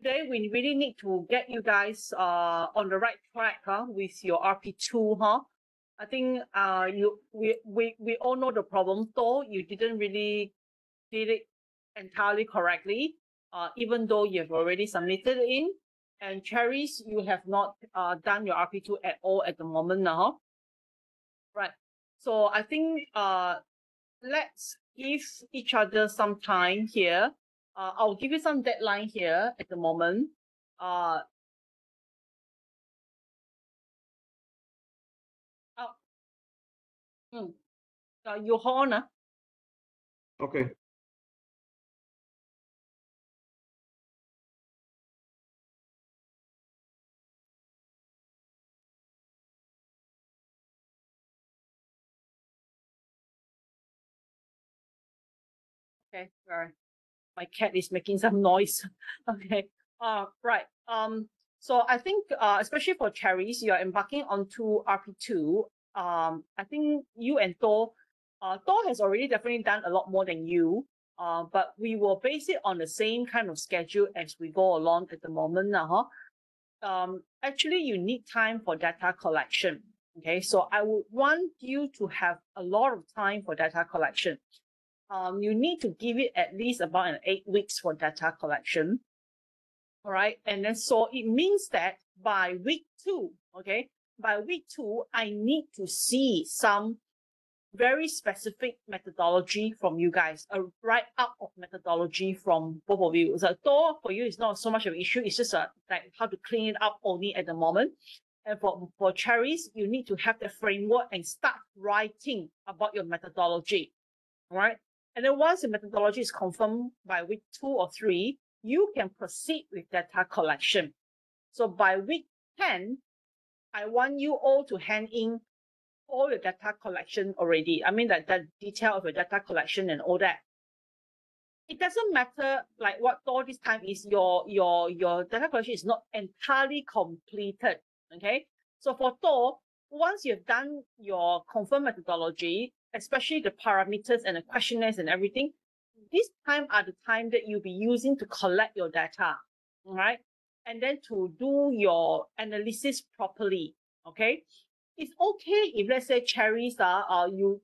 today we really need to get you guys on the right track with your RP2. I think we all know the problem, though you didn't really did it entirely correctly, even though you've already submitted it in. And Cherries, you have not done your RP2 at all at the moment now. Right. So I think let's give each other some time here. I'll give you some deadline here at the moment. You hold on. Okay. Okay, sorry. My cat is making some noise. Okay. Right. So I think especially for Cherries, you are embarking onto RP2. I think you and Thor, Thor has already definitely done a lot more than you. But we will base it on the same kind of schedule as we go along at the moment now. Actually, you need time for data collection. Okay, so I would want you to have a lot of time for data collection. You need to give it at least about 8 weeks for data collection. All right, and then so it means that by week 2, okay, by week 2, I need to see some very specific methodology from you guys, a write-up of methodology from both of you. So though for you, it's not so much of an issue. It's just like how to clean it up only at the moment. And for Cherries, you need to have the framework and start writing about your methodology. All right. And then once the methodology is confirmed by week 2 or 3, you can proceed with data collection. So by week 10, I want you all to hand in all your data collection already. I mean, that the detail of your data collection and all that. It doesn't matter like what all this time is, your data collection is not entirely completed. Okay. So for Thor, once you've done your confirmed methodology, especially the parameters and the questionnaires and everything, this time are the time that you'll be using to collect your data. All right. And then to do your analysis properly. Okay. It's okay if, let's say, Cherries you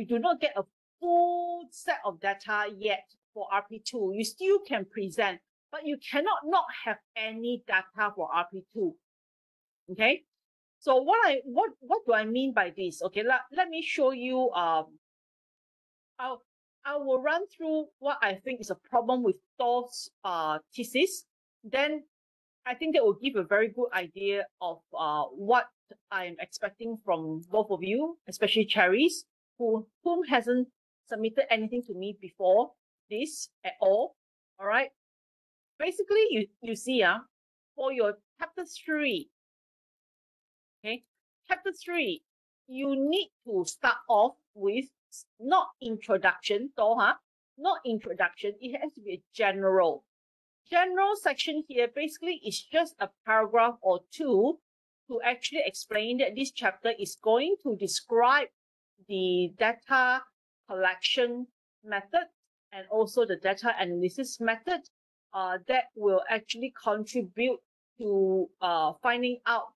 do not get a full set of data yet for RP2. You still can present, but you cannot not have any data for RP2. Okay. So what do I mean by this? Okay, let me show you. I will run through what I think is a problem with Thor's thesis. Then I think that will give a very good idea of what I'm expecting from both of you, especially Cherries, whom hasn't submitted anything to me before this at all. All right. Basically, you see, for your chapter 3, okay, chapter 3, you need to start off with not introduction, though, not introduction. It has to be a general section here. Basically is just a paragraph or two to actually explain that this chapter is going to describe the data collection method and also the data analysis method that will actually contribute to finding out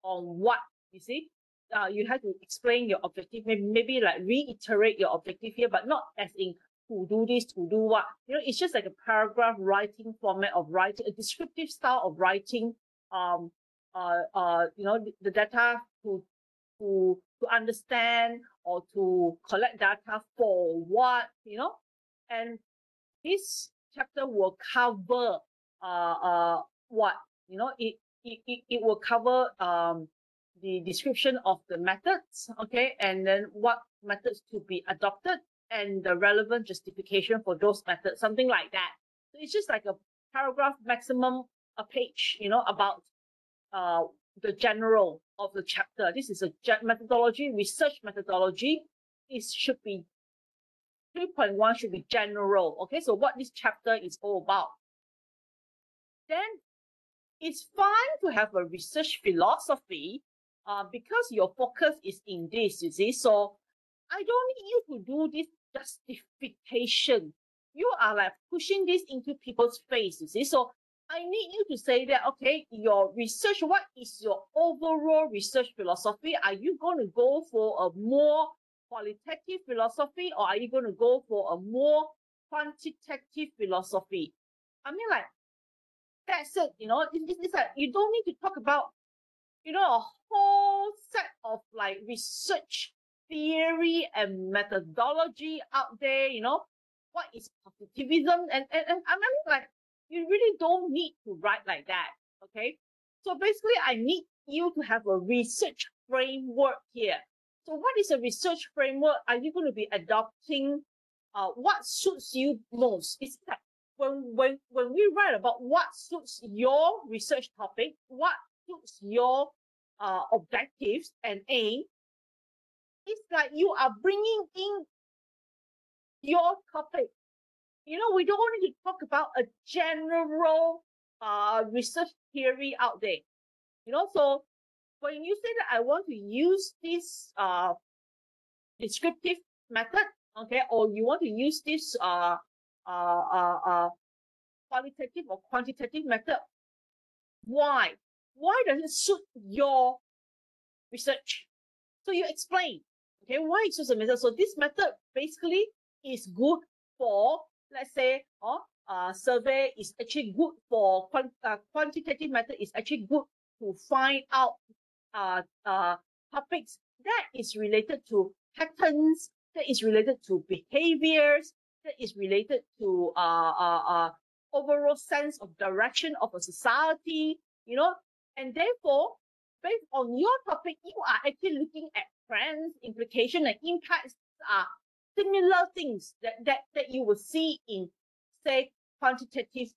on what, you see, you have to explain your objective, maybe like reiterate your objective here, but not as in to do this, to do what. You know, it's just like a paragraph writing format of writing, a descriptive style of writing, you know, the data to understand or to collect data for what, you know. And this chapter will cover what, you know, it will cover the description of the methods, okay, and then what methods to be adopted and the relevant justification for those methods, something like that. So it's just like a paragraph, maximum a page, you know, about the general of the chapter. This is a methodology, research methodology. It should be 3.1 should be general. Okay, so what this chapter is all about. Then it's fine to have a research philosophy because your focus is in this, you see. So I don't need you to do this justification. You are like pushing this into people's face, you see. So I need you to say that, okay, your research, what is your overall research philosophy? Are you going to go for a more qualitative philosophy, or are you going to go for a more quantitative philosophy? I mean, like, that's it, it's like you don't need to talk about, a whole set of like research theory and methodology out there, what is positivism, and I mean, like, you really don't need to write like that. Okay, so basically I need you to have a research framework here. So what is a research framework? Are you going to be adopting what suits you most? It's like when we write about what suits your research topic, what suits your objectives and aim, it's like you are bringing in your topic. We don't need to talk about a general research theory out there. So when you say that I want to use this descriptive method, okay, or you want to use this qualitative or quantitative method, why? Why does it suit your research? So you explain, okay, why it suits a method. So this method basically is good for, let's say, survey is actually good for quantitative method is actually good to find out topics that is related to patterns, that is related to behaviors, that is related to overall sense of direction of a society, and therefore, based on your topic, you are actually looking at trends, implication, and impacts are similar things that you will see in, say, quantitative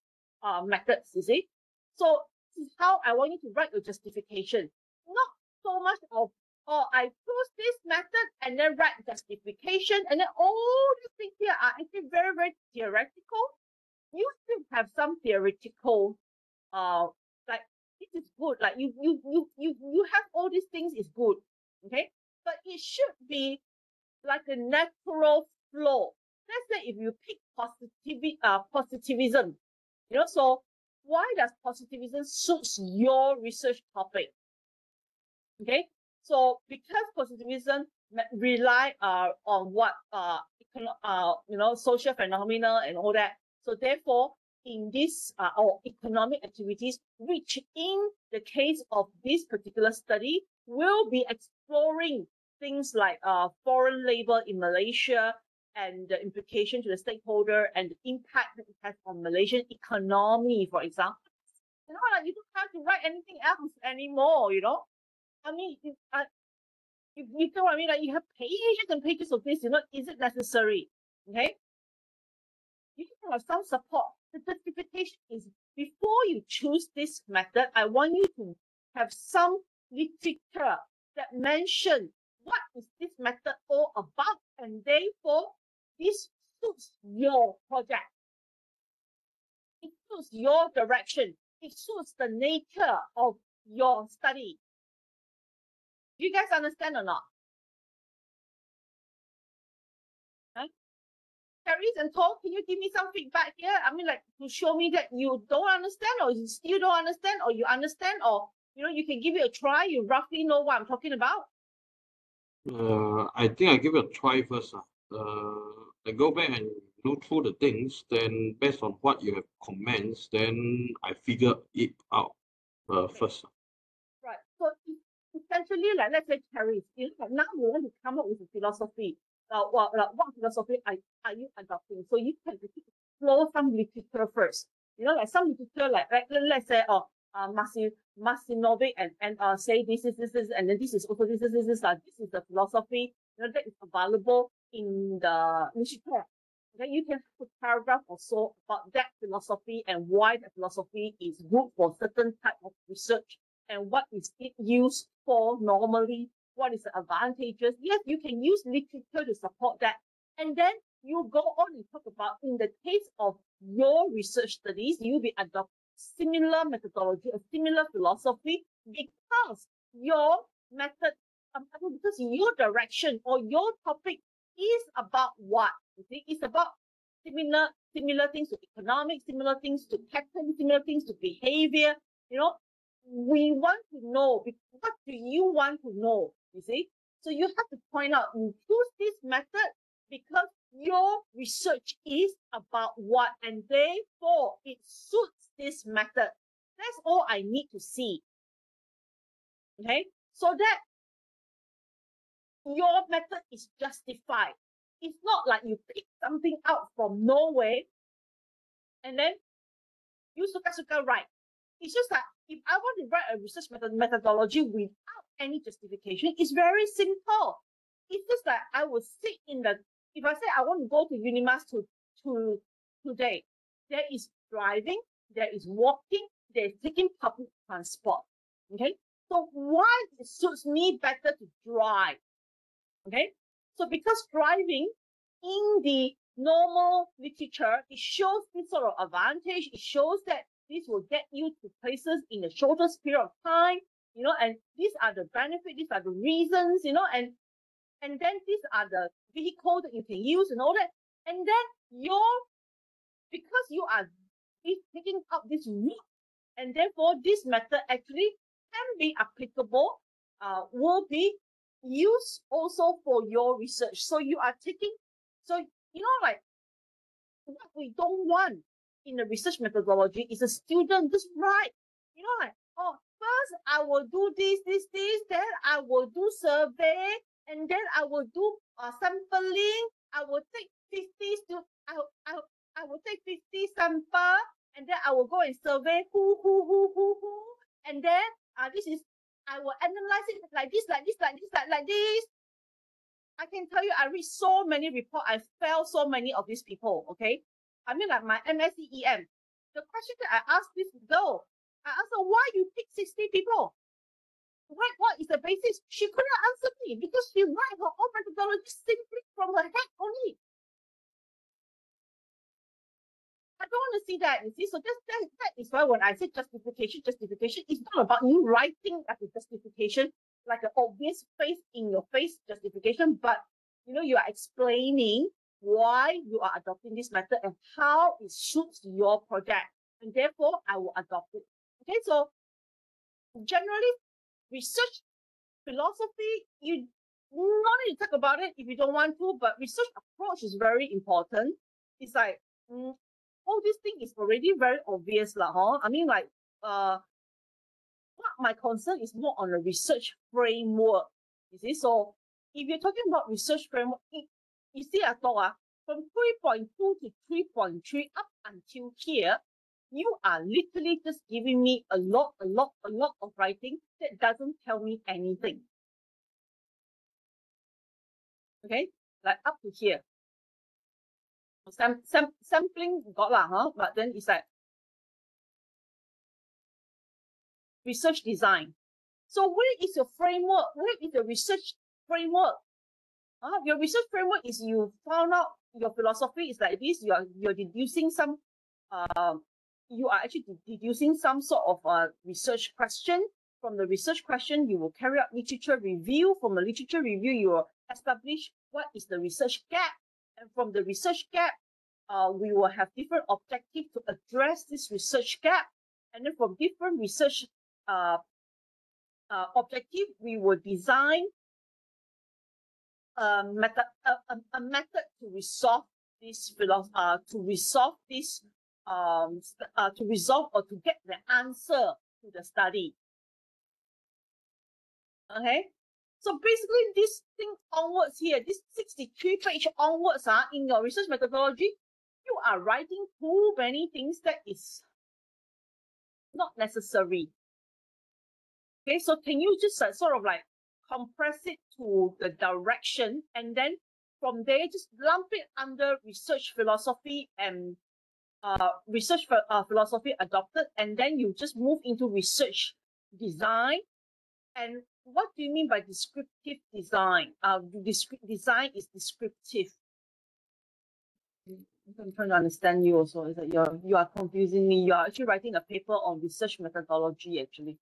methods, you see. So this is how I want you to write your justification. Not so much of, I choose this method and then write justification, and then all these things here are actually very, very theoretical. You still have some theoretical, like, this is good. Like you have all these things is good, okay? But it should be like a natural flow. Let's say if you pick positivism, so why does positivism suits your research topic? Okay, so because positivism rely on what social phenomena and all that, so therefore in this or economic activities, which in the case of this particular study will be exploring things like foreign labor in Malaysia and the implication to the stakeholder and the impact that it has on Malaysian economy, for example. Like, you don't have to write anything else anymore. I mean, you know what I mean? Like, you have pages and pages of this, is it necessary? Okay? You can have some support. The justification is, before you choose this method, I want you to have some literature that mention what is this method all about, and therefore this suits your project. It suits your direction. It suits the nature of your study. Do you guys understand or not? Huh? Cerries and Toll, can you give me some feedback here? I mean, like, to show me that you don't understand, or you still don't understand, or you understand, or you can give it a try. You roughly know what I'm talking about. I think I give it a try first. I go back and look through the things, then based on what you have comments, then I figure it out first. Right. So essentially, like, let's say Cerries, like, now you want to come up with a philosophy. What philosophy are you adopting? So you can explore some literature first. Like some literature, like let's say, Masinovic and say this, and then this is also this is the philosophy that is available in the literature. Then you can have a paragraph or so about that philosophy and why that philosophy is good for certain type of research and what is it used for normally, what is the advantages. Yes, you can use literature to support that. And then you go on and talk about, in the case of your research studies, you'll be adopting similar methodology, a similar philosophy, because your method, because your direction or your topic is about what? You see, it's about similar things to economics, similar things to pattern, similar things to behavior. You know, we want to know what do you want to know, you see? So you have to point out, you choose this method because your research is about what, and therefore it suits this method. That's all I need to see. Okay, so that your method is justified. It's not like you pick something out from nowhere and then you suka write. It's just that if I want to write a research methodology without any justification, it's very simple. It's just that I will sit in the, if I say I want to go to Unimas today, there is driving, there is walking, there is taking public transport. Okay, so why it suits me better to drive? Okay, so because driving in the normal literature, it shows this sort of advantage. It shows that this will get you to places in the shortest period of time, you know, and these are the benefits, these are the reasons, you know, and then these are the vehicles that you can use and all that. And then because you are taking up this route, and therefore this method actually can be applicable, will be used also for your research. So you are taking, so you know, like what we don't want in the research methodology is a student just write, you know, like, oh, first I will do this, then I will do survey, and then I will do sampling. I will take 50 to I will take 50 sample, and then I will go and survey who, and then this is, I will analyze it like this. I can tell you, I read so many reports. I failed so many of these people. Okay, I mean, like my MSCEM. The question that I asked this girl, I asked her, why you pick 60 people? What is the basis? She couldn't answer me because she write her own methodology simply from her head only. I don't want to see that, you see. So that is why when I say justification, it's not about you writing like a justification, like an obvious face in your face justification, but you know, you are explaining why you are adopting this method and how it suits your project, and therefore I will adopt it. Okay, so generally, research philosophy, you not need to talk about it if you don't want to, but research approach is very important. It's like, all this thing is already very obvious lah, huh? I mean, like, what my concern is more on the research framework. You see, so if you're talking about research framework, you see, I thought from 3.2 to 3.3 up until here, you are literally just giving me a lot of writing that doesn't tell me anything. Okay, like up to here. Sampling got lah, huh? But then it's like research design. So where is your framework? Where is the research framework? Your research framework is you found out your philosophy is like this. You're deducing some, you are actually deducing some sort of research question. From the research question, you will carry out literature review. From the literature review, you will establish what is the research gap. And from the research gap, we will have different objectives to address this research gap. And then from different research objective, we will design a method to resolve this to resolve or to get the answer to the study. Okay, so basically this thing onwards here, this 63-page onwards, in your research methodology, you are writing too many things that is not necessary. Okay, so can you just sort of like compress it to the direction, and then from there just lump it under research philosophy and research philosophy adopted, and then you just move into research design. And what do you mean by descriptive design? Design is descriptive. I'm trying to understand you also. Is that you are confusing me. You are actually writing a paper on research methodology, actually.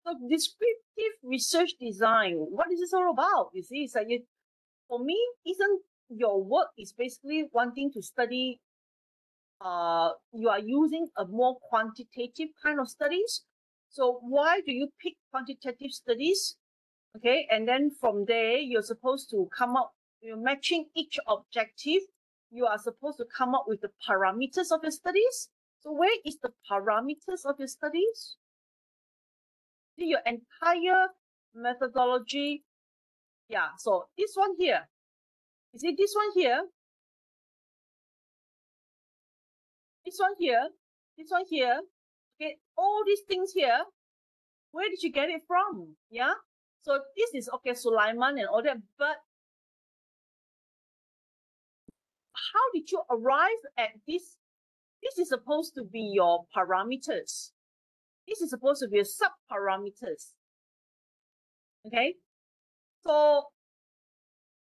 So So descriptive research design, what is this all about? You see, it's like for me, isn't your work is basically wanting to study, you are using a more quantitative kind of studies. So why do you pick quantitative studies? Okay, and then from there, you're supposed to come up, you're matching each objective. You are supposed to come up with the parameters of your studies. So where is the parameters of your studies? See, your entire methodology. Yeah, so this one here, you see this one here, this one here, this one here, okay, all these things here, where did you get it from? Yeah, so this is okay, Sulaiman and all that, but how did you arrive at this? This is supposed to be your parameters. This is supposed to be a sub-parameters. Okay, so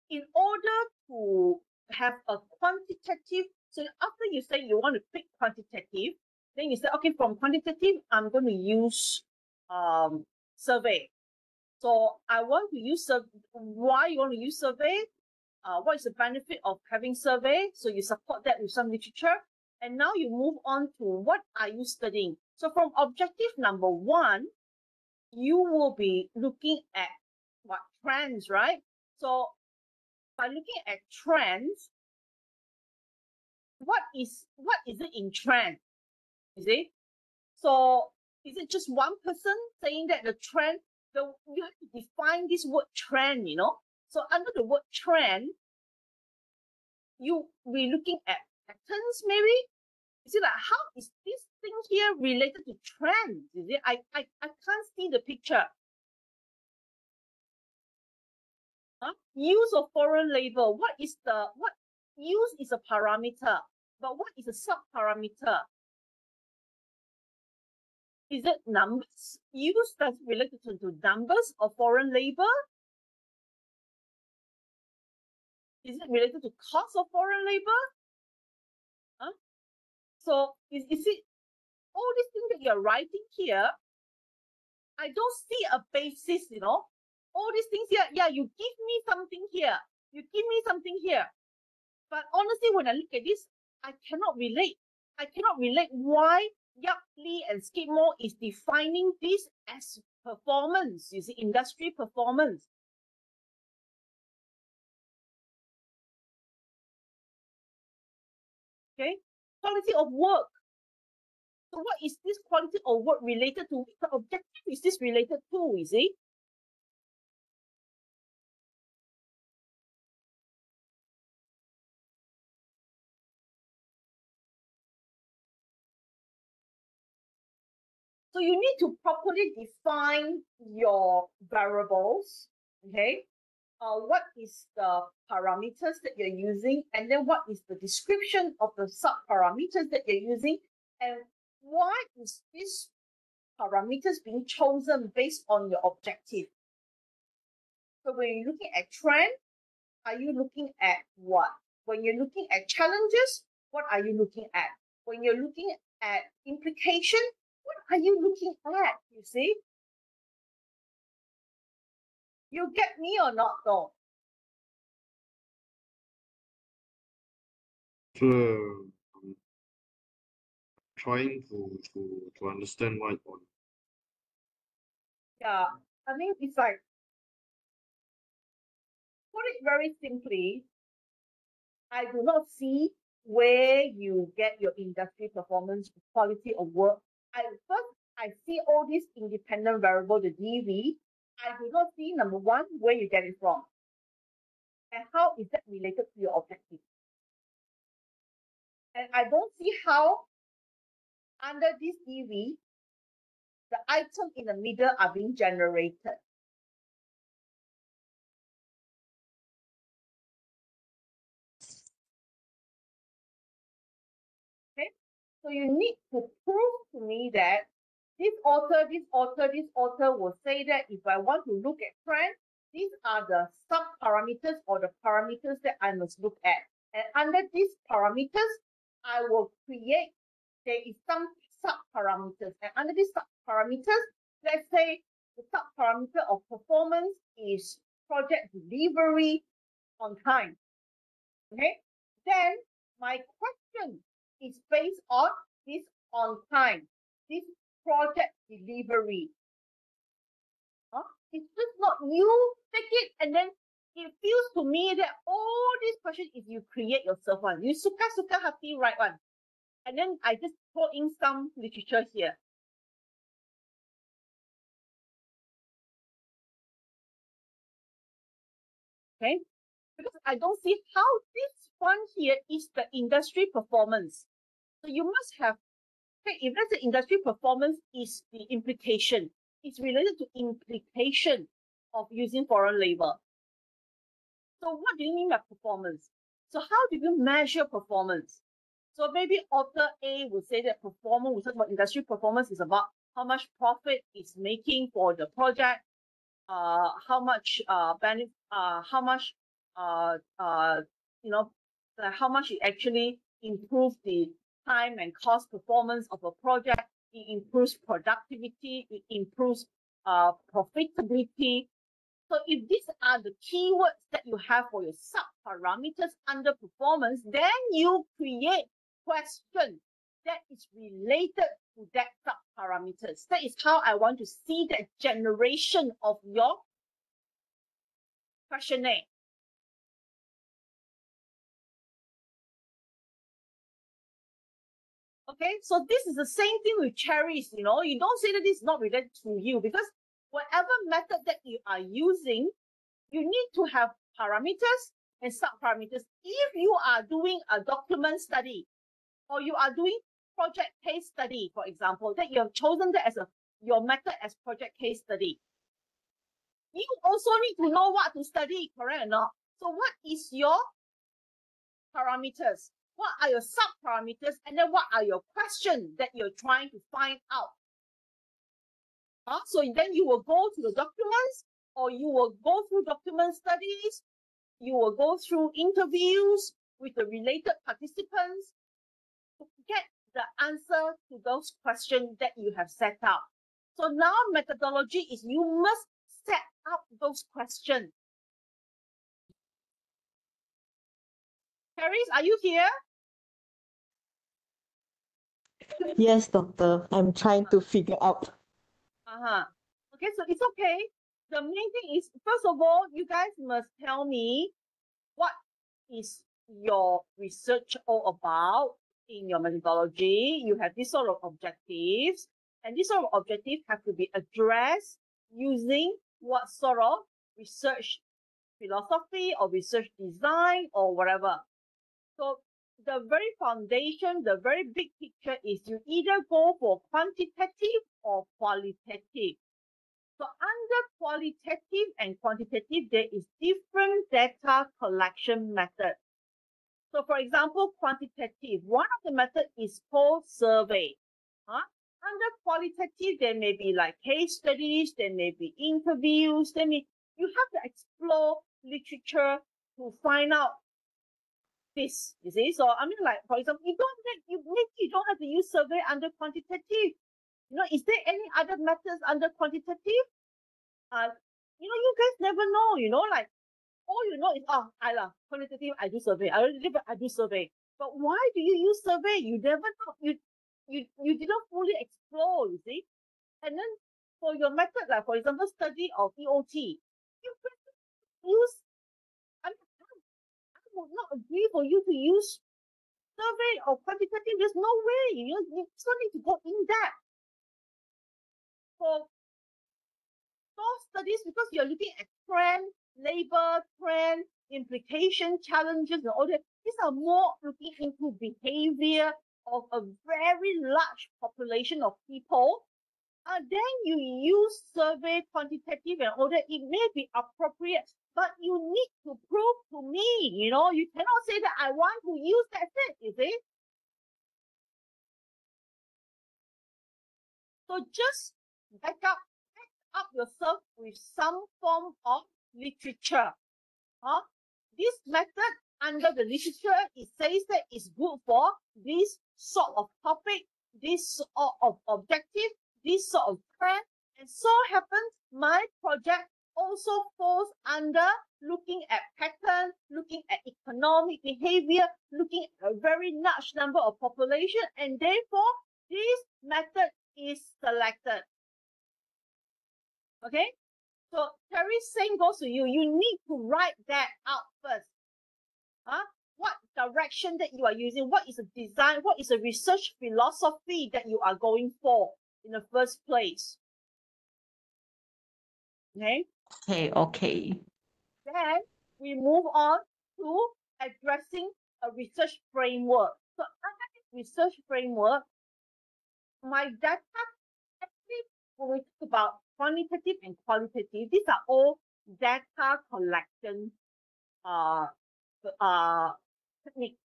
in order to have a quantitative, so after you say you want to pick quantitative, then you say, okay, from quantitative, I'm going to use survey. So I want to use why you want to use survey? What is the benefit of having survey? So you support that with some literature. And now you move on to what are you studying? So from objective number 1, you will be looking at what trends, right? So by looking at trends, what is it in trend? You see? So is it just one person saying that the trend? You have to define this word trend, you know. So under the word trend, you be looking at patterns, maybe. You see, like, how is this thing here related to trends? Is it? I can't see the picture. Huh? Use of foreign labor. What use is a parameter, but what is a sub-parameter? Is it numbers? Use that's related to numbers of foreign labor? Is it related to cost of foreign labor? Huh? So is it all these things that you're writing here? I don't see a basis, you know. All these things here, yeah, you give me something here, you give me something here. But honestly, when I look at this, I cannot relate. I cannot relate why Yap Lee and Skidmore is defining this as performance, you see, industry performance. Okay, quality of work. So what is this quality of work related to? What objective is this related to, you see? So you need to properly define your variables, okay? What is the parameters that you're using, and then what is the description of the sub-parameters that you're using, and why is this parameters being chosen based on your objective? So when you're looking at trend, are you looking at what? When you're looking at challenges, what are you looking at? When you're looking at implication, what are you looking at? You see? You get me or not, though? So I'm trying to understand what on. Yeah, I mean, it's like, put it very simply, I do not see where you get your industry performance quality of work. I see all these independent variable, the DV. I do not see, number one, where you get it from, and how is that related to your objective. And I don't see how under this DV, the item in the middle are being generated. Okay, so you need to prove to me that this author will say that if I want to look at trend, these are the sub-parameters or the parameters that I must look at. And under these parameters, I will create, there is some sub-parameters. And under these sub-parameters, let's say the sub-parameter of performance is project delivery on time. Okay, then my question is based on this on time, this project delivery. It's just not you take it and then it feels to me that all these questions is you create yourself one. You suka happy write one. And then I just throw in some literature here. Okay, because I don't see how this one here is the industry performance. So you must have, okay, if that's the industry performance is the implication, it's related to implication of using foreign labor. So what do you mean by performance? So how do you measure performance? So maybe author A would say that performance, we talk about industry performance, is about how much profit it's making for the project, how much benefit, how much how much it actually improves the time and cost performance of a project. It improves productivity. It improves profitability. So if these are the keywords that you have for your sub-parameters under performance, then you create question that is related to that sub-parameters. That is how I want to see that generation of your questionnaire. Okay, so this is the same thing with cerries, you know. You don't say that this is not related to you, because whatever method that you are using, you need to have parameters and sub-parameters. If you are doing a document study, or you are doing project case study, for example, that you have chosen that as your method as project case study, you also need to know what to study, correct or not? So what is your parameters? What are your sub-parameters? And then what are your questions that you're trying to find out? So then you will go to the documents, or you will go through document studies, you will go through interviews with the related participants to get the answer to those questions that you have set out. So now methodology is you must set up those questions. Cerries, are you here? Yes, doctor. I'm trying to figure out. Okay, so it's okay. The main thing is, first of all, you guys must tell me what is your research all about in your methodology. You have this sort of objectives, and this sort of objectives have to be addressed using what sort of research philosophy or research design or whatever. So the very foundation, the very big picture is you either go for quantitative or qualitative. So under qualitative and quantitative, there is different data collection method. So for example, quantitative, one of the method is called survey. Under qualitative, there may be like case studies, there may be interviews, you have to explore literature to find out this, you see. So I mean, like, for example, you don't have to use survey under quantitative. You know, is there any other methods under quantitative? You guys never know, like, all you know is, quantitative, I do survey. I do survey. But why do you use survey? You never know. You didn't fully explore, you see. And then for your method, like for example, study of EOT, you use, I would not agree for you to use survey or quantitative. There's no way. You still need to go in depth. For those studies, because you're looking at trend, labor, trend, implication, challenges, and all that. These are more looking into behavior of a very large population of people. Then you use survey, quantitative, and all that. It may be appropriate, but you need to prove to me, you cannot say that I want to use that set, you see. So just back up yourself with some form of literature. This method under the literature, it says that it's good for this sort of topic, this sort of objective, this sort of trend, And so happens my project also falls under looking at pattern, looking at economic behavior, looking at a very large number of population, and therefore this method is selected. Okay, so Terry, same goes to you. You need to write that out first. What direction that you are using? What is the design? What is the research philosophy that you are going for in the first place? Okay. Okay. Then we move on to addressing a research framework. So under this research framework, my data, actually, when we talk about quantitative and qualitative, these are all data collection techniques.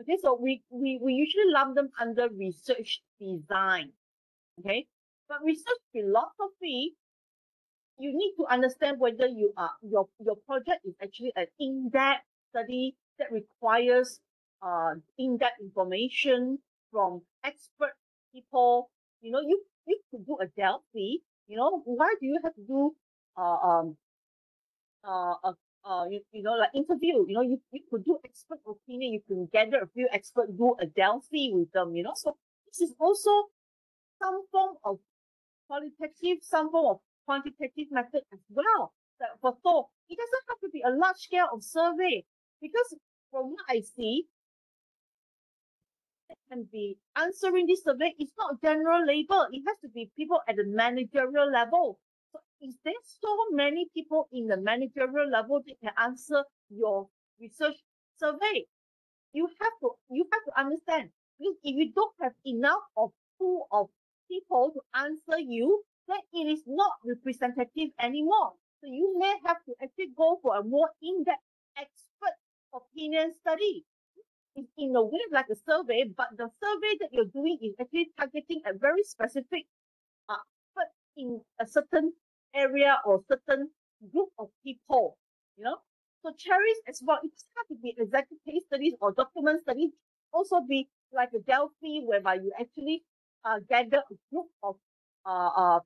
Okay, so we usually lump them under research design. Okay, but research philosophy, you need to understand whether you are your project is actually an in-depth study that requires in-depth information from expert people. You could do a Delphi. Why do you have to do uh um like interview? You could do expert opinion. You can gather a few experts, do a Delphi with them. So this is also some form of qualitative, some form of quantitative method as well. So it doesn't have to be a large scale of survey, because from what I see, it can be answering this survey. It's not general label. It has to be people at the managerial level. So is there so many people in the managerial level that can answer your research survey? You have to understand, because if you don't have enough of pool of people to answer you, then it is not representative anymore. So you may have to actually go for a more in-depth expert opinion study. It's in a way like a survey, but the survey that you're doing is actually targeting a very specific expert in a certain area or certain group of people. So cherries as well, it doesn't have to be exactly case studies or document studies. Also be like a Delphi, whereby you actually gather uh,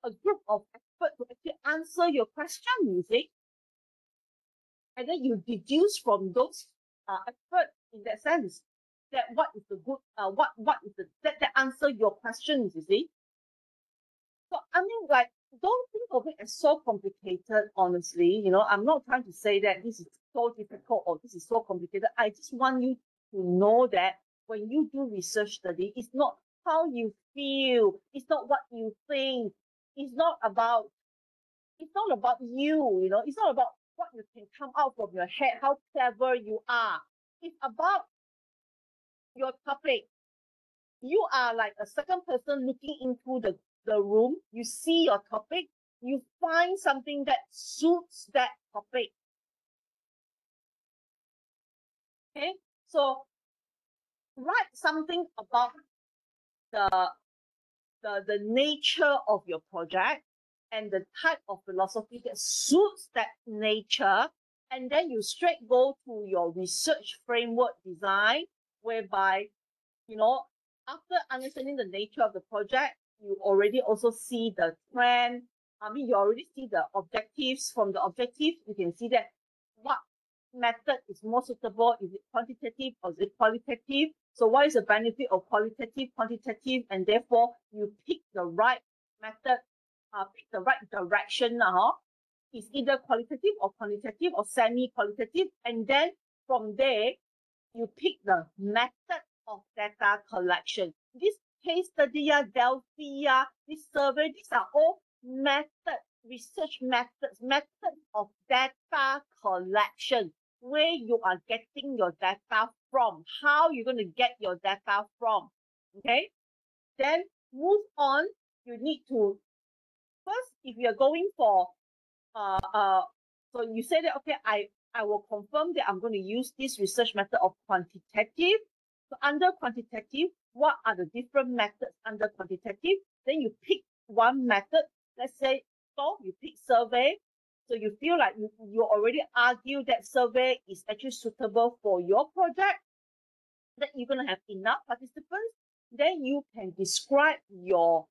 a group of experts to actually answer your question, you see. And then you deduce from those experts in that sense that what is the good what is the that answer your questions, you see. So I mean, like, don't think of it as so complicated, honestly. I'm not trying to say that this is so difficult or this is so complicated. I just want you to know that when you do research study, it's not how you feel, it's not what you think, it's not about you, it's not about what you can come out from your head, how clever you are. It's about your topic. You are like a second person looking into the room. You see your topic, you find something that suits that topic. Okay, so write something about the nature of your project and the type of philosophy that suits that nature, and then you straight go to your research framework design, whereby after understanding the nature of the project, you already also see the trend. I mean, you already see the objectives. From the objectives, you can see that what method is more suitable. Is it quantitative or is it qualitative? So what is the benefit of qualitative, quantitative, and therefore you pick the right method, pick the right direction. It's either qualitative or quantitative or semi-qualitative, and then from there you pick the method of data collection. This case study, Delphi, this survey, these are all research methods of data collection, where you are getting your data from, how you're going to get your data from. Okay, then move on. You need to first, if you're going for so you say that, okay, I will confirm that I'm going to use this research method of quantitative. So under quantitative, what are the different methods under quantitative? Then you pick one method. Let's say, so you pick survey. So you feel like you already argue that survey is actually suitable for your project, that you're going to have enough participants. Then you can describe your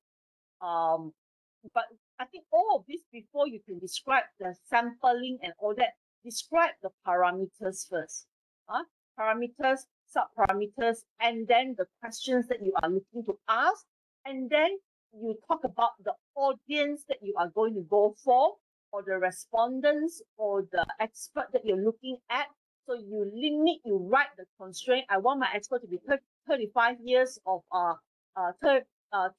but I think all of this before you can describe the sampling and all that, describe the parameters first. Parameters, subparameters, and then the questions that you are looking to ask. And then you talk about the audience that you are going to go for, or the respondents, or the expert that you're looking at. So you limit, you write the constraint. I want my expert to be 35 years of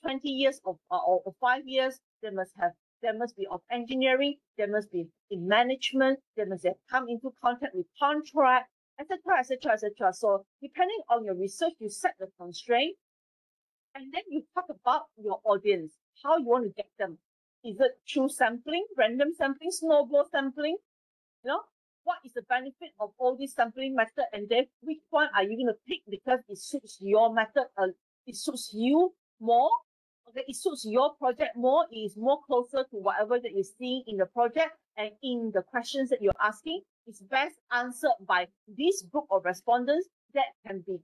20 years of or 5 years. There must be of engineering, there must be in management, there must have come into contact with contract, etc., etc., etc. So depending on your research, you set the constraint, and then you talk about your audience, how you want to get them. Is it through sampling, random sampling, snowball sampling? You know, what is the benefit of all this sampling method, and then which one are you going to pick because it suits your method, it suits you more, okay, it suits your project more, it is more closer to whatever that you're seeing in the project and in the questions that you're asking. It's best answered by this group of respondents that can be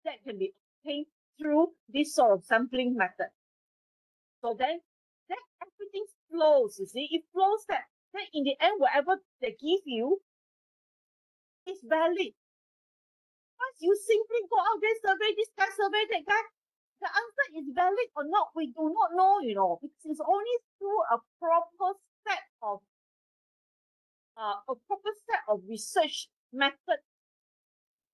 obtained through this sort of sampling method. So then everything flows, you see, it flows that then in the end, whatever they give you is valid. Once you simply go out there, survey this guy, survey that guy, the answer is valid or not, we do not know, you know, because it's only through a proper set of research method,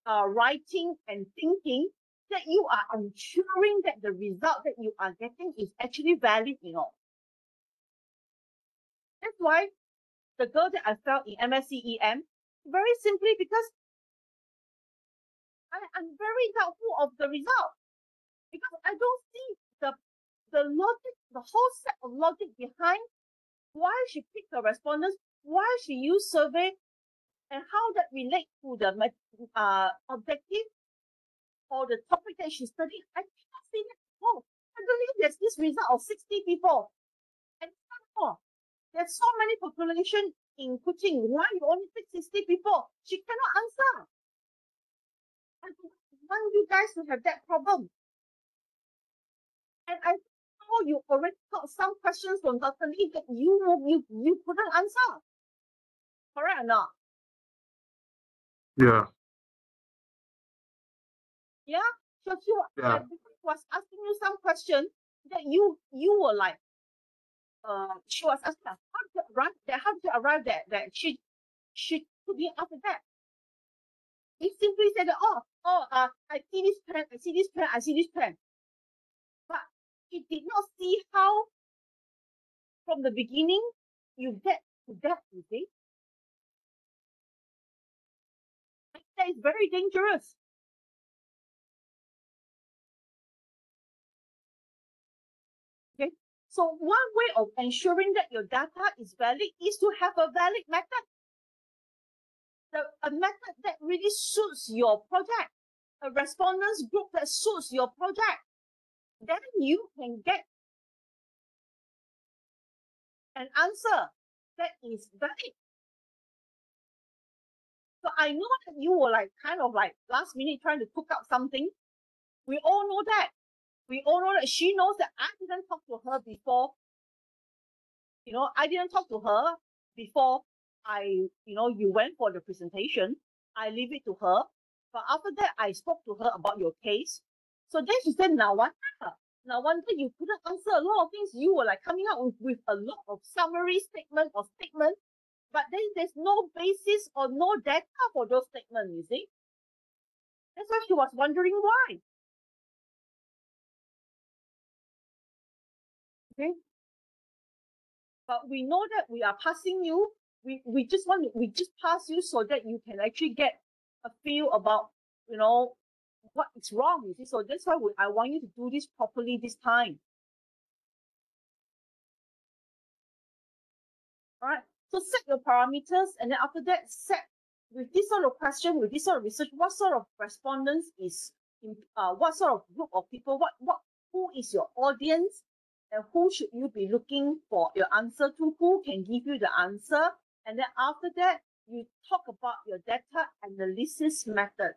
writing and thinking, that you are ensuring that the result that you are getting is actually valid, you know. That's why the girl that I felt in MSCEM, very simply because I'm very doubtful of the result, because I don't see the logic, the whole set of logic behind why she picked the respondents, why she used survey, and how that relates to the objective or the topic that she studied. I cannot see that. Oh, I believe there's this result of 60 people, and there's so many population inputting. Why you only pick 60 people? She cannot answer. I don't want you guys to have that problem. And I know you already got some questions from Dr. Lee that you couldn't answer. Correct or not? Yeah. Yeah. So she was asking you some question that you were like, she was asking, how did you arrive there? How did you arrive there? That she couldn't answer that. He simply said, I see this trend, I see this trend, I see this trend. But it did not see how from the beginning you get to that, you see. And that is very dangerous. Okay. So one way of ensuring that your data is valid is to have a valid method. A method that really suits your project, a respondents group that suits your project. Then you can get an answer that is valid. So I know that you were like kind of like last minute trying to cook up something. We all know that. We all know that she knows that I didn't talk to her before. You know, I didn't talk to her before you went for the presentation. I leave it to her. But after that, I spoke to her about your case. So then she said, now wonder you couldn't answer a lot of things. You were like coming up with a lot of summary statement or statement, but then there's no basis or no data for those statements, you see. That's why she was wondering why. Okay. But we know that we are passing you. We just pass you so that you can actually get a feel about, you know, what is wrong, you see. So that's why I want you to do this properly this time. All right. So set your parameters, and then after that, set with this sort of question, with this sort of research, what sort of respondents is what sort of group of people, who is your audience, and who should you be looking for your answer to, who can give you the answer. And then after that, you talk about your data analysis method.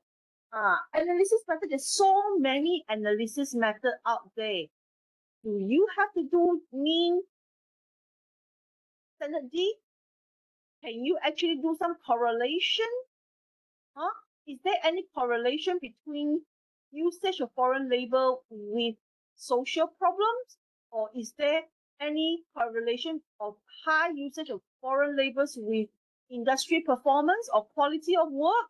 Analysis method, there's so many analysis method out there. Do you have to do mean standard D? Can you actually do some correlation? Is there any correlation between usage of foreign labor with social problems? Or is there any correlation of high usage of foreign labors with industry performance or quality of work?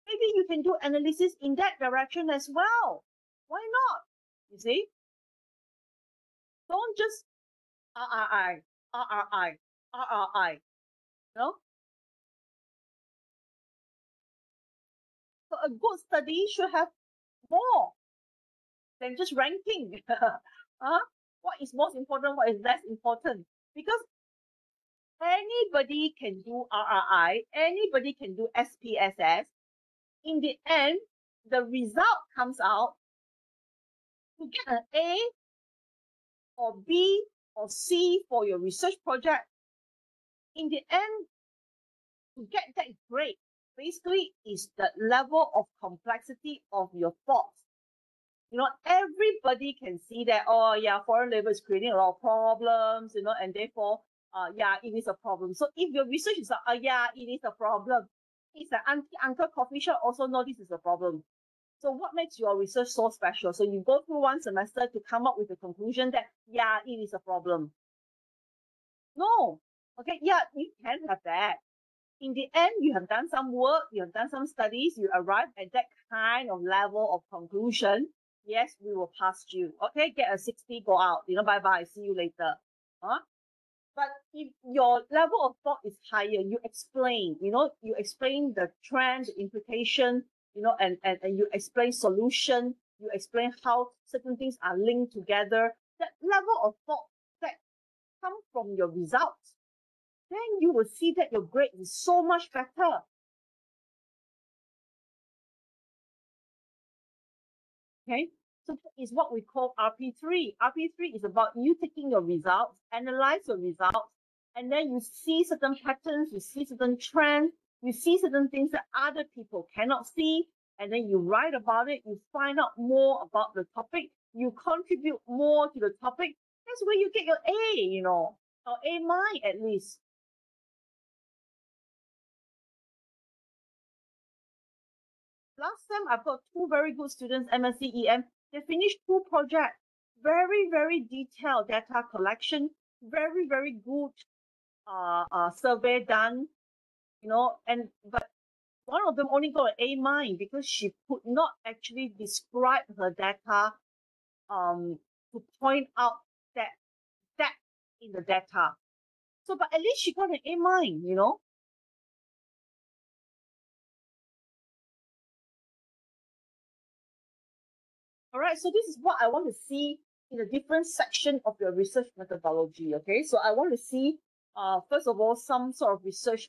Maybe you can do analysis in that direction as well. Why not? You see? Don't just RRI, RRI, RRI. No? So a good study should have more than just ranking. What is most important, what is less important? Because anybody can do RRI, anybody can do SPSS. In the end, the result comes out to get an A or B or C for your research project. In the end, to get that grade, basically is the level of complexity of your thoughts. You know, everybody can see that, oh yeah, foreign labor is creating a lot of problems, you know, and therefore, yeah, it is a problem. So if your research is like, yeah, it is a problem, it's an auntie, uncle coffee shop also know this is a problem. So what makes your research so special? So you go through one semester to come up with the conclusion that, yeah, it is a problem. No. Okay, yeah, you can have that. In the end, you have done some work, you have done some studies, you arrive at that kind of level of conclusion. Yes, we will pass you. Okay, get a 60, go out. You know, bye-bye, see you later. But if your level of thought is higher, you explain, you know, you explain the trend, the implication, you know, and you explain solution, you explain how certain things are linked together. That level of thought that comes from your results, then you will see that your grade is so much better. Okay, so that is what we call RP3. RP3 is about you taking your results, analyze your results, and then you see certain patterns, you see certain trends, you see certain things that other people cannot see, and then you write about it, you find out more about the topic, you contribute more to the topic. That's where you get your A, you know, or A- at least. Last time I've got two very good students, MSc EM, they finished two projects, very, very detailed data collection, very, very good survey done, you know, but one of them only got an A- because she could not actually describe her data to point out that in the data. So, but at least she got an A-, you know. All right, so this is what I want to see in a different section of your research methodology. Okay, so I want to see, first of all, some sort of research,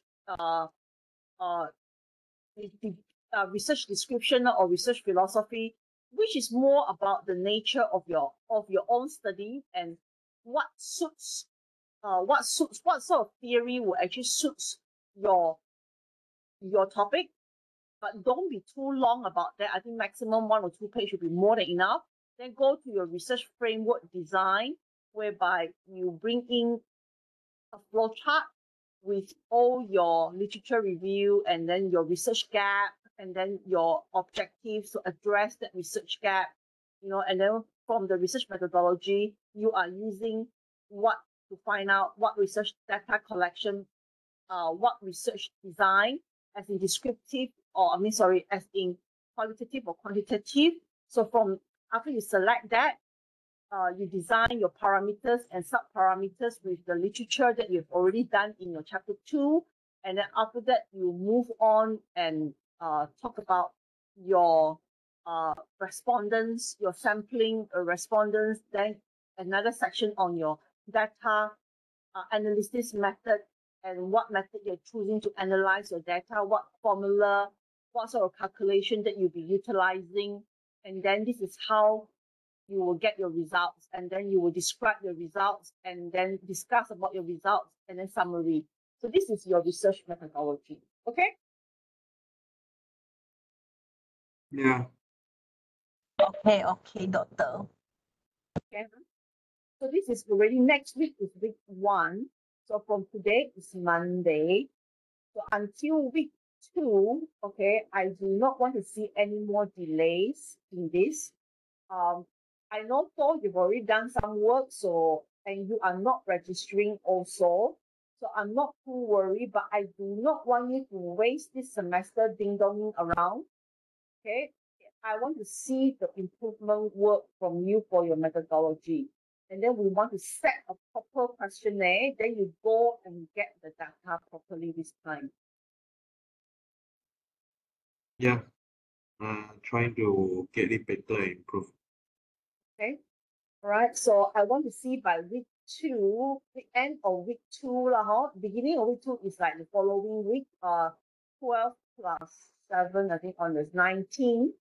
research description or research philosophy, which is more about the nature of your own study and what what sort of theory will actually suits your topic. But don't be too long about that. I think maximum 1 or 2 pages should be more than enough. Then go to your research framework design, whereby you bring in a flow chart with all your literature review and then your research gap and then your objectives to address that research gap, you know, and then from the research methodology, you are using what to find out what research data collection, what research design, as in descriptive, or as in qualitative or quantitative. So from after you select that, you design your parameters and sub-parameters with the literature that you've already done in your chapter 2. And then after that, you move on and talk about your respondents, your sampling respondents, then another section on your data analysis method and what method you're choosing to analyze your data, what formula, what sort of calculation that you'll be utilizing. And then this is how you will get your results, and then you will describe your results and then discuss about your results and then summary. So this is your research methodology. Okay? Yeah. Okay, doctor. Okay. So this is already next week is week 1. So from today is Monday. So until week 2, okay, I do not want to see any more delays in this. I know, Paul, you've already done some work, so and you are not registering also. So I'm not too worried, but I do not want you to waste this semester ding-donging around. Okay, I want to see the improvement work from you for your methodology. And then we want to set a proper questionnaire, then you go and get the data properly this time. Yeah, trying to get it better and improve. Okay, all right. So I want to see by week 2, the end of week 2 lah, huh? Beginning of week 2 is like the following week, 12 plus 7, I think on this 19.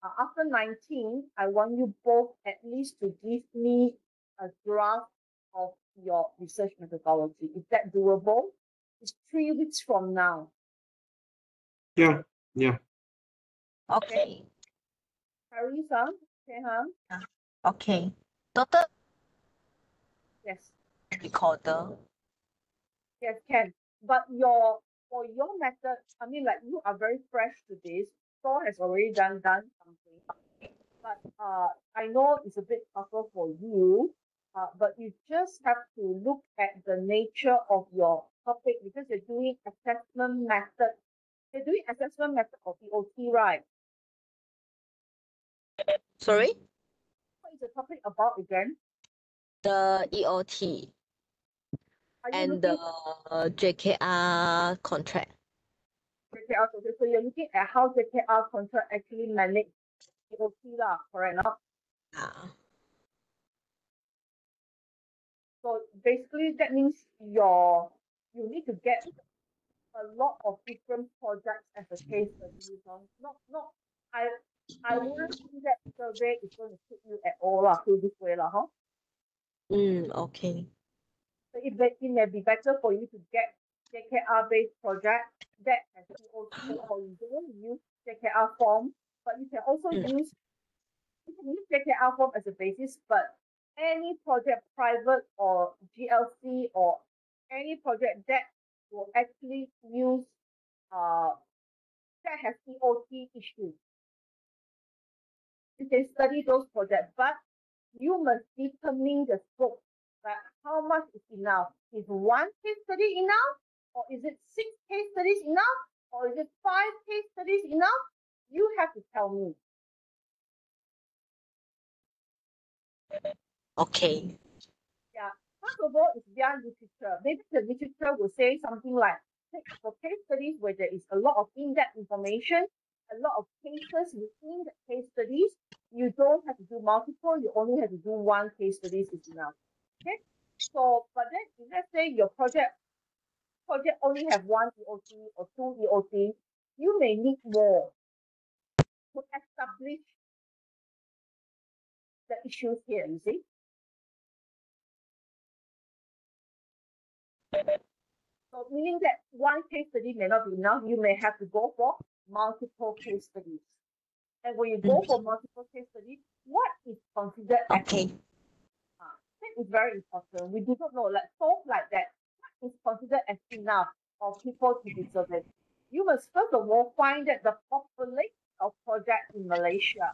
After 19, I want you both at least to give me a draft of your research methodology. Is that doable? It's 3 weeks from now. Yeah, yeah. Okay. Harry, huh? Okay, huh? Okay. Doctor Yes. recorder. Yes, can. But for your method, I mean, like you are very fresh to this. Thor has already done something. But I know it's a bit tougher for you. But you just have to look at the nature of your topic because you're doing assessment method. You're doing assessment method of EOT, right? Sorry? What is the topic about again? The EOT Are you and looking the JKR contract. at JKR contract? So you're looking at how JKR contract actually manage EOT lah, correct? Now? Ah. So basically, that means you need to get a lot of different projects as a case study. Not I wouldn't think that survey is going to suit you at all lah. Feel this way lah, huh? Okay. So it may be better for you to get JKR based project that has POC, or you don't use JKR form, but you can also use JKR form as a basis, but any project, private or GLC or any project that will actually use that has EOT issues. You can study those projects, but you must determine the scope. Like how much is enough? Is one case study enough? Or is it 6 case studies enough? Or is it 5 case studies enough? You have to tell me. Okay. Yeah. First of all, it's their literature. Maybe the literature will say something like, for case studies where there is a lot of in-depth information, a lot of cases within the case studies, you don't have to do multiple, you only have to do one case studies is enough. Okay? So, but then if let's say your project only have one EOT or 2 EOT, you may need more to establish the issues here, you see? So meaning that one case study may not be enough, you may have to go for multiple case studies. And when you go for multiple case studies, what is considered Okay. that is very important. We do not know, like that, what is considered as enough of people to be surveyed. You must first of all find that the population of projects in Malaysia,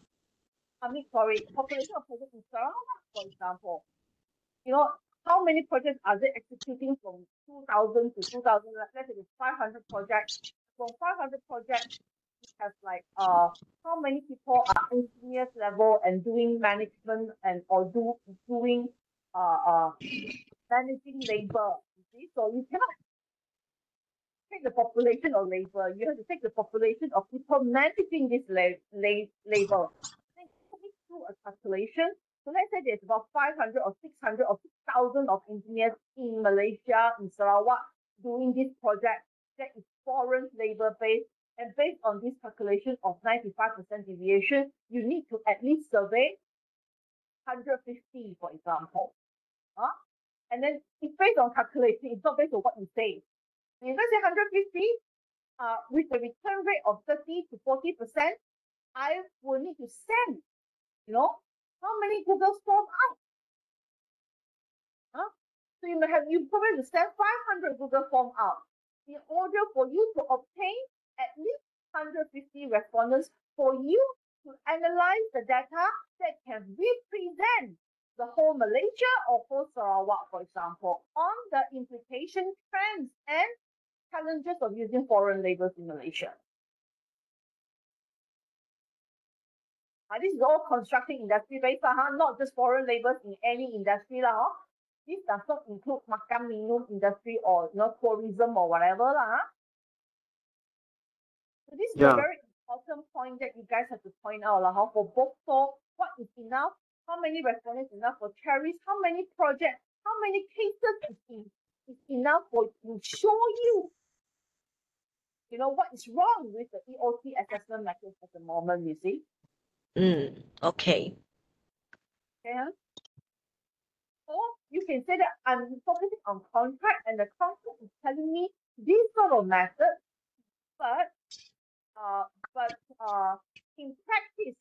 population of projects in Sarawak, for example, how many projects are they executing from 2000 to 2000? Let's say it's 500 projects. From 500 projects, we have how many people are engineers level and doing management and or doing managing labor. You see, so you cannot take the population of labor. You have to take the population of people managing this labor. Then put it through a calculation. So let's say there's about 500 or 600 or 6,000 of engineers in Malaysia, in Sarawak, doing this project that is foreign labor based. And based on this calculation of 95% deviation, you need to at least survey 150, for example. And then it's based on calculation, it's not based on what you say. If let's say 150, with a return rate of 30 to 40%, I will need to send, how many Google forms out? So you probably have to send 500 Google Form out in order for you to obtain at least 150 respondents for you to analyze the data that can represent the whole Malaysia or whole Sarawak, for example, on the implication, trends, and challenges of using foreign labels in Malaysia. This is all construction industry based, not just foreign labels in any industry. This does not include makan minum industry or tourism or whatever. So this is a very important point that you guys have to point out for both. So what is enough? How many respondents enough for cherries? How many projects? How many cases is enough for to show you, what is wrong with the EOT assessment method at the moment, you see? Okay. Okay. Or you can say that I'm focusing on contract and the contract is telling me this sort of method, but in practice,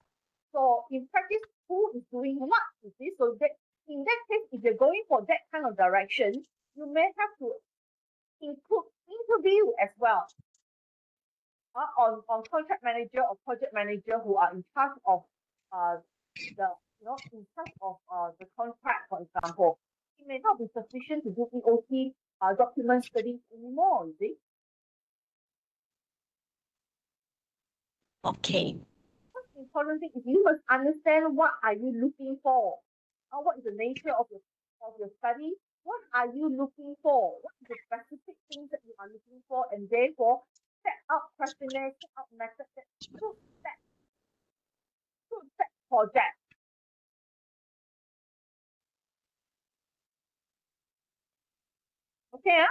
who is doing what? You see, so that in that case, if you're going for that kind of direction, you may have to include interview as well on contract manager or project manager who are in charge of the contract, for example. It may not be sufficient to do EOT document studies anymore, you see. Okay. Most important thing is you must understand what are you looking for. What is the nature of your study? What are you looking for? What is the specific things that you are looking for? And therefore, set up questionnaires, set up methods that suit that project. Okay,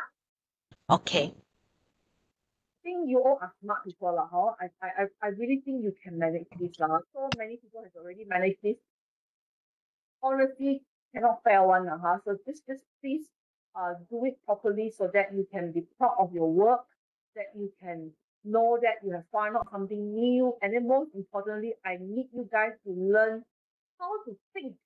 Okay. I think you all are smart people, I really think you can manage this, So many people have already managed this. Honestly, cannot fail one, So just please do it properly so that you can be proud of your work, that you can know that you have found out something new, and then most importantly, I need you guys to learn how to think.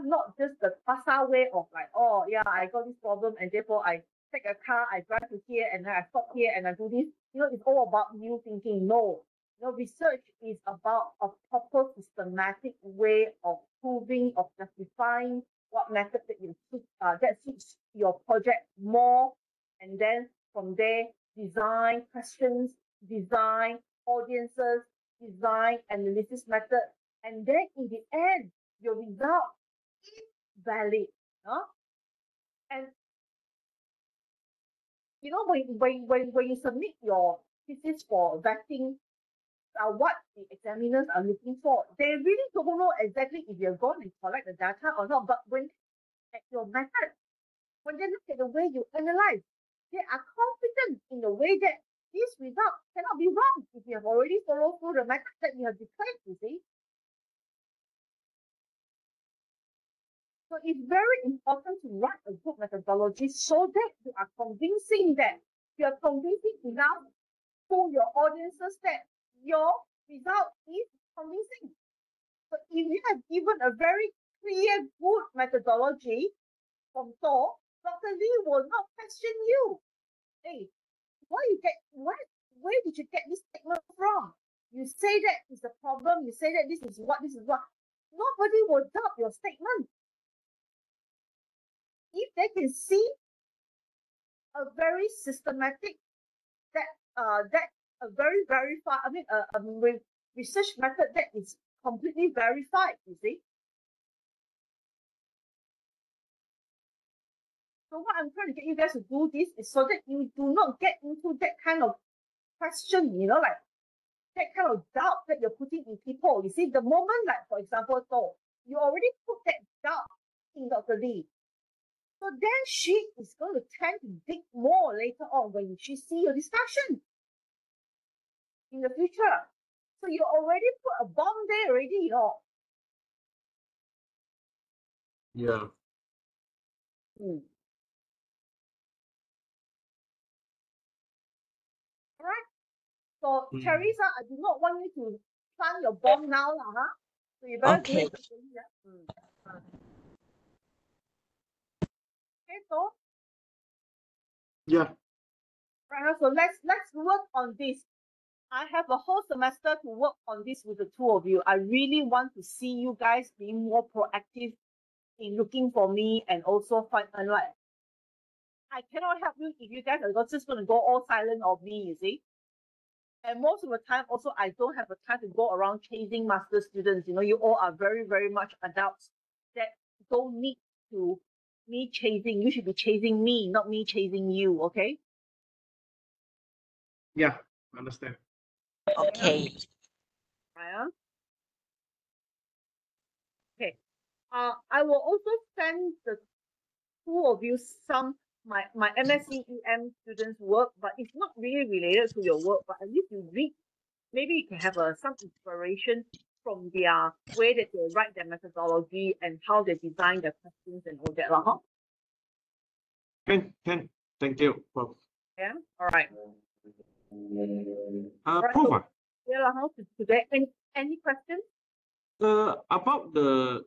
Not just the pasar way of like, oh yeah, I got this problem and therefore I take a car, I drive to here and then I stop here and I do this. It's all about you thinking. No, research is about a proper systematic way of proving, of justifying what method that suits your project more, and then from there design questions, design audiences, design analysis method, and then in the end your result valid. And when you submit your thesis for vetting, what the examiners are looking for, they really don't know exactly if you're going to collect the data or not. But when at your method, when they look at the way you analyze, they are confident in the way that this result cannot be wrong if you have already followed through the method that you have declared, you see. So it's very important to write a good methodology so that you are convincing enough to your audiences that your result is convincing. So if you have given a very clear, good methodology from Thor, Dr. Lee will not question you. Hey, where did you get this statement from? You say that is a problem, you say that this is what. Nobody will doubt your statement. If they can see a very systematic a very verified, research method that is completely verified, you see. So what I'm trying to get you guys to do this is so that you do not get into that kind of question, like that kind of doubt that you're putting in people. You see, the moment, like for example, you already put that doubt in Dr. Lee. So then she is going to tend to dig more later on when she see your discussion in the future. So you already put a bomb there already, Yeah. All right. So Teresa, I do not want you to plant your bomb now, So you better do it quickly, Okay, so Yeah. right, so let's work on this. I have a whole semester to work on this with the two of you. I really want to see you guys being more proactive in looking for me and also find like I cannot help you if you guys are just going to go all silent of me, you see. And most of the time, also, I don't have the time to go around chasing master students. You know, you all are very, very much adults that don't need to me chasing. You should be chasing me, not me chasing you, okay? Yeah, understand. Okay. Right? Okay. I will also send the two of you some my MSCEM students' work, but it's not really related to your work, but at least you read. Maybe you can have some inspiration from their way that they write their methodology and how they design their questions and all that. Huh? Can. Thank you, Prof. Yeah. All right. Right, Prof, so, yeah, how today? Any questions? about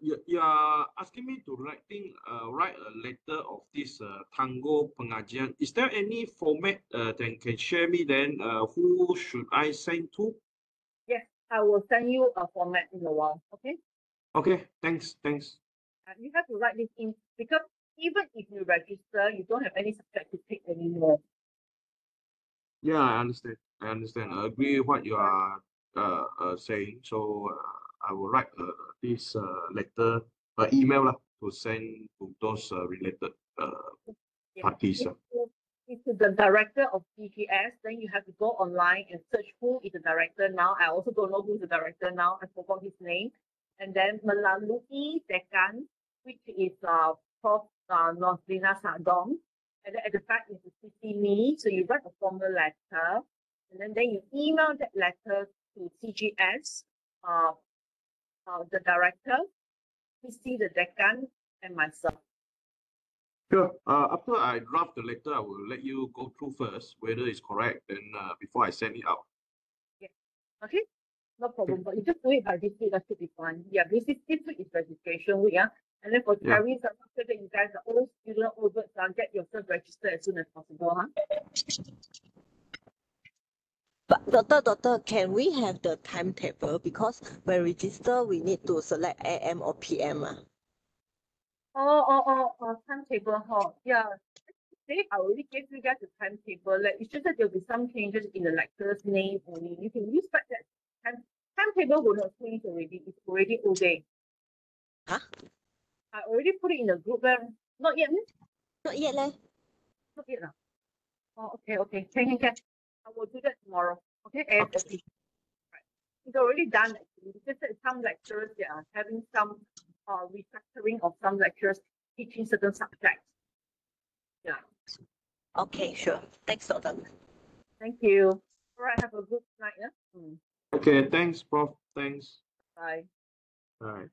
you are asking me to write a letter of this Tango Pengajian. Is there any format that can share me then? Who should I send to? Yes, I will send you a format in a while. Okay. Okay, thanks. You have to write this in because even if you register, you don't have any subject to pick anymore. Yeah, I understand. I agree with what you are saying. So I will write this letter, email lah, to send to those related Yeah. parties. If to the director of DGS, then you have to go online and search who is the director now. I also don't know who's the director now. I forgot his name. And then melalui dekan, which is Prof. Noslina Sadong. And then at the back is the CC me. So you write a formal letter, and then you email that letter to CGS, the director, CC the dekan, and myself. Sure. After I draft the letter, I will let you go through first whether it's correct, then before I send it out. Yeah. Okay. No problem. But you just do it by this week. That should be fine. Yeah, this week is registration week. Yeah. And then for Yeah. cerries, I'm sure that you guys are all student over, so get yourself registered as soon as possible. Huh? But doctor, can we have the timetable? Because when register, we need to select AM or PM. Timetable. Yeah. I already gave you guys a timetable. Like it's just that there'll be some changes in the lecturer's name only. You can use back that timetable will not change already. It's already all day. Huh? I already put it in the group. Not yet. Not yet, leh. Not yet. Oh, okay. Can. I will do that tomorrow. Okay. ASAP. Right. It's already done actually. It's just that some lecturers they are having some restructuring of some lecturers teaching certain subjects. Yeah. Okay, sure. Thanks, doctor. Thank you. All right. Have a good night. Yeah. Okay, thanks, Prof. Thanks. Bye. All right.